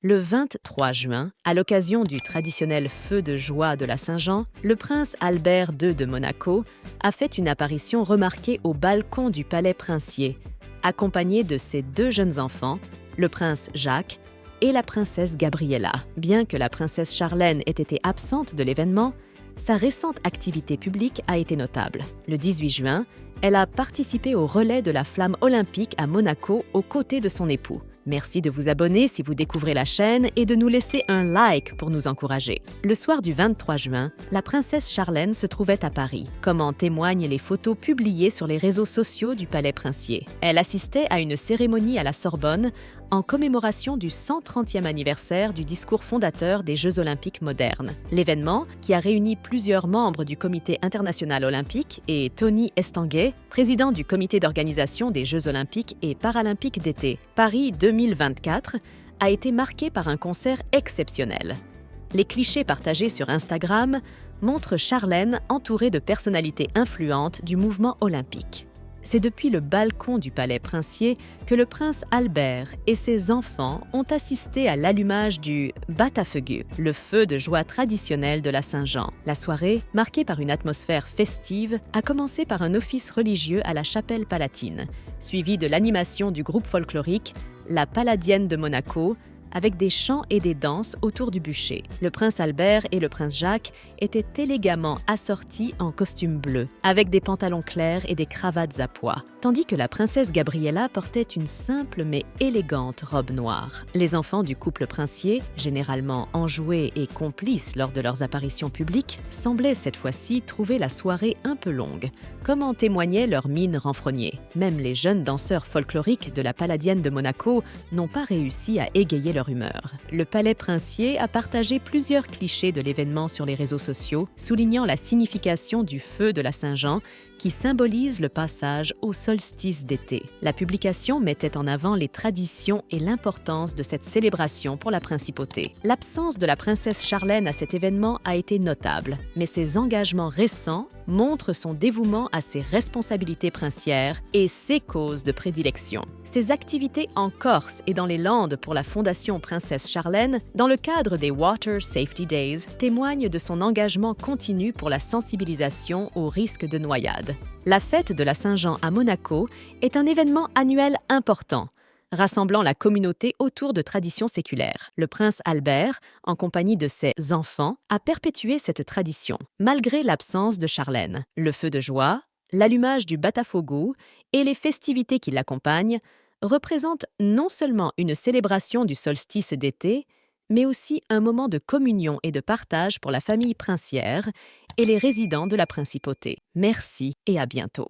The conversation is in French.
Le 23 juin, à l'occasion du traditionnel feu de joie de la Saint-Jean, le prince Albert II de Monaco a fait une apparition remarquée au balcon du palais princier, accompagné de ses deux jeunes enfants, le prince Jacques et la princesse Gabriella. Bien que la princesse Charlène ait été absente de l'événement, sa récente activité publique a été notable. Le 18 juin, elle a participé au relais de la flamme olympique à Monaco aux côtés de son époux. Merci de vous abonner si vous découvrez la chaîne et de nous laisser un like pour nous encourager. Le soir du 23 juin, la princesse Charlène se trouvait à Paris, comme en témoignent les photos publiées sur les réseaux sociaux du palais princier. Elle assistait à une cérémonie à la Sorbonne en commémoration du 130e anniversaire du discours fondateur des Jeux olympiques modernes. L'événement, qui a réuni plusieurs membres du Comité international olympique et Tony Estanguet, président du comité d'organisation des Jeux olympiques et paralympiques d'été Paris 2024, a été marqué par un concert exceptionnel. Les clichés partagés sur Instagram montrent Charlène entourée de personnalités influentes du mouvement olympique. C'est depuis le balcon du palais princier que le prince Albert et ses enfants ont assisté à l'allumage du Batafugu, le feu de joie traditionnel de la Saint-Jean. La soirée, marquée par une atmosphère festive, a commencé par un office religieux à la chapelle palatine, suivi de l'animation du groupe folklorique La Palladienne de Monaco, avec des chants et des danses autour du bûcher. Le prince Albert et le prince Jacques étaient élégamment assortis en costume bleu, avec des pantalons clairs et des cravates à pois, tandis que la princesse Gabriella portait une simple mais élégante robe noire. Les enfants du couple princier, généralement enjoués et complices lors de leurs apparitions publiques, semblaient cette fois-ci trouver la soirée un peu longue, comme en témoignait leur mine renfrognée. Même les jeunes danseurs folkloriques de la Palladienne de Monaco n'ont pas réussi à égayer leur humeur. Le palais princier a partagé plusieurs clichés de l'événement sur les réseaux sociaux, soulignant la signification du feu de la Saint-Jean qui symbolise le passage au solstice d'été. La publication mettait en avant les traditions et l'importance de cette célébration pour la principauté. L'absence de la princesse Charlène à cet événement a été notable, mais ses engagements récents montrent son dévouement à ses responsabilités princières et ses causes de prédilection. Ses activités en Corse et dans les Landes pour la Fondation Princesse Charlène, dans le cadre des Water Safety Days, témoignent de son engagement continu pour la sensibilisation aux risques de noyade. La fête de la Saint-Jean à Monaco est un événement annuel important, rassemblant la communauté autour de traditions séculaires. Le prince Albert, en compagnie de ses enfants, a perpétué cette tradition, malgré l'absence de Charlène. Le feu de joie, l'allumage du Batafogo et les festivités qui l'accompagnent représentent non seulement une célébration du solstice d'été, mais aussi un moment de communion et de partage pour la famille princière et les résidents de la principauté. Merci et à bientôt.